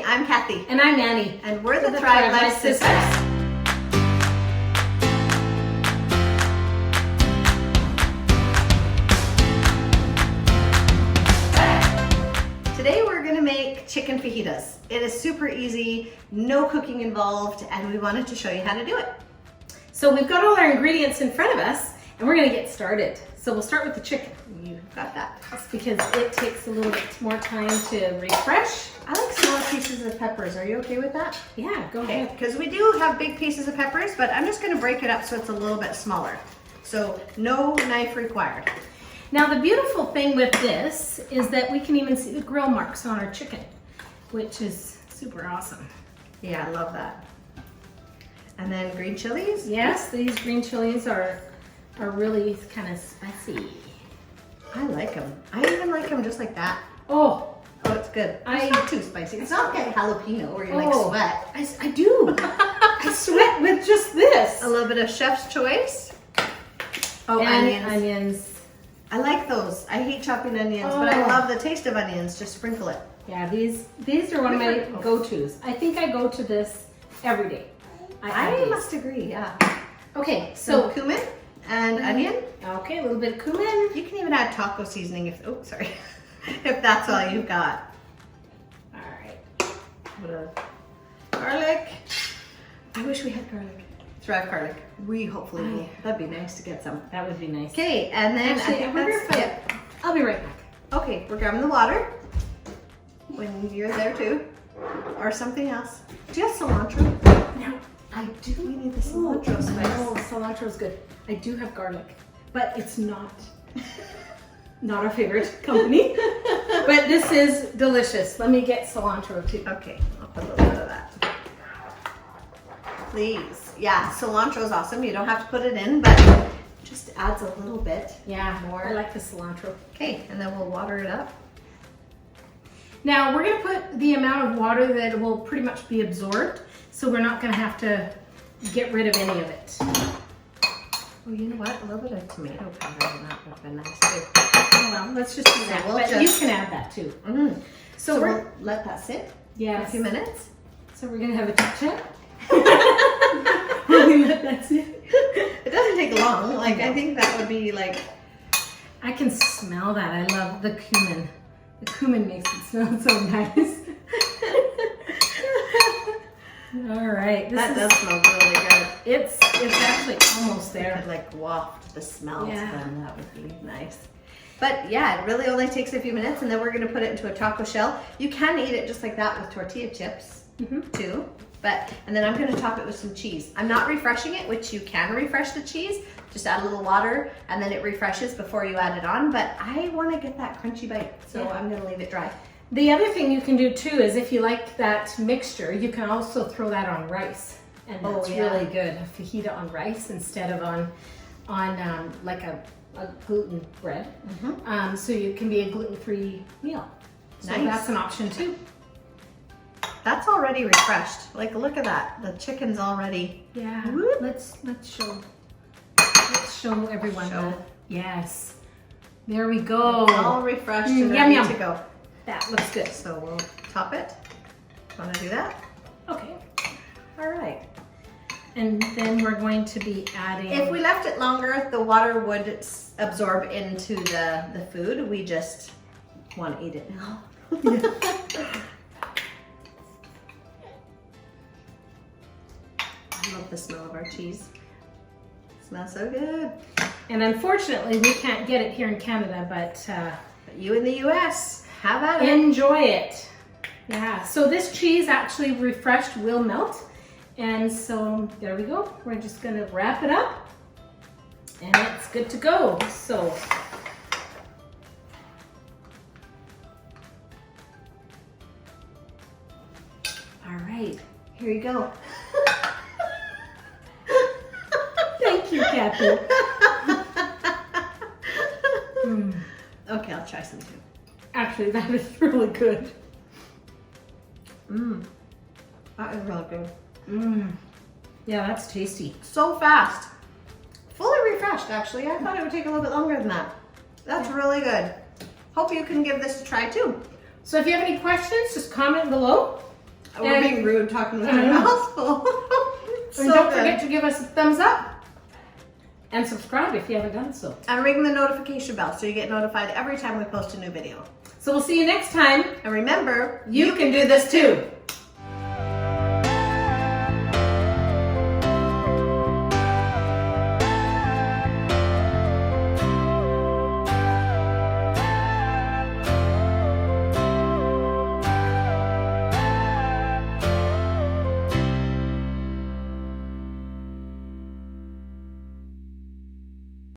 Hey, I'm Kathy. And I'm Annie. And we're the Thrive Life Sisters. Today we're going to make chicken fajitas. It is super easy, no cooking involved, and we wanted to show you how to do it. So we've got all our ingredients in front of us, and we're going to get started. So we'll start with the chicken. You've got that. That's because it takes a little bit more time to refresh. I like smaller pieces of peppers. Are you okay with that? Yeah, go ahead. Because we do have big pieces of peppers, but I'm just going to break it up so it's a little bit smaller. So no knife required. Now the beautiful thing with this is that we can even see the grill marks on our chicken, which is super awesome. Yeah, I love that. And then green chilies? Yes, these green chilies are really kind of spicy. I like them. I even like them just like that. Oh, it's good. It's not too spicy. It's not like jalapeno where you like sweat. I do. I sweat with just this. A little bit of chef's choice. Oh, and onions. I like those. I hate chopping onions, but I love the taste of onions. Just sprinkle it. Yeah, these are one of my go-tos. I think I go to this every day. I must agree, yeah. Okay, so cumin and onion. Okay, a little bit of cumin. You can even add taco seasoning if, if that's all you've got. All right. A bit of garlic. I wish we had garlic. Thrive garlic. We hopefully will. That'd be nice to get some. That would be nice. Okay, and then I'll be right back. Okay, we're grabbing the water. When you're there too. Or something else. Do you have cilantro? No. I do. We need the cilantro spice. Oh, cilantro is good. I do have garlic, but it's not our favorite company. But this is delicious. Let me get cilantro too. Okay, I'll put a little bit of that. Please. Yeah, cilantro is awesome. You don't have to put it in, but it just adds a little bit more. I like the cilantro. Okay, and then we'll water it up. Now we're going to put the amount of water that will pretty much be absorbed, so we're not going to have to get rid of any of it. Oh, you know what? A little bit of tomato powder in that would have been nice too. Oh, well, let's just do that. But you can add that too. Mm-hmm. So we'll let that sit for a few minutes. So we're going to have a chit-chat. We'll let that sit. It doesn't take long. I think that would be I can smell that. I love the cumin. The cumin makes it smell so nice. All right. That does smell really good. It's actually almost there. You could waft the smells, then that would be nice. But yeah, it really only takes a few minutes, and then we're going to put it into a taco shell. You can eat it just like that with tortilla chips too. And then I'm going to top it with some cheese. I'm not refreshing it, which you can refresh the cheese. Just add a little water, and then it refreshes before you add it on. But I want to get that crunchy bite, so I'm going to leave it dry. The other thing you can do too is if you like that mixture, you can also throw that on rice, and that's really good. A fajita on rice instead of on like a gluten bread. So you can be a gluten-free meal. So that's an option too. That's already refreshed. Look at that. The chicken's already. Yeah. Let's show everyone that. Yes. There we go. It's all refreshed and ready to go. That looks good. So we'll top it. Want to do that? Okay. All right. And then we're going to be adding. If we left it longer, the water would absorb into the food. We just want to eat it now. I love the smell of our cheese. It smells so good. And unfortunately, we can't get it here in Canada, but you in the US, have at it. Enjoy it. Yeah, so this cheese actually refreshed will melt. And so there we go. We're just gonna wrap it up and it's good to go. So all right, here you go. Thank you, Kathy. Okay, I'll try some too. Actually, that is really good. That is really good. Yeah, that's tasty. So fast. Fully refreshed, actually. I thought it would take a little bit longer than that. That's really good. Hope you can give this a try too. So if you have any questions, just comment below We're being rude talking with our mouths full. And don't forget to give us a thumbs up and subscribe if you haven't done so. And ring the notification bell so you get notified every time we post a new video. So we'll see you next time. And remember, You can do this too.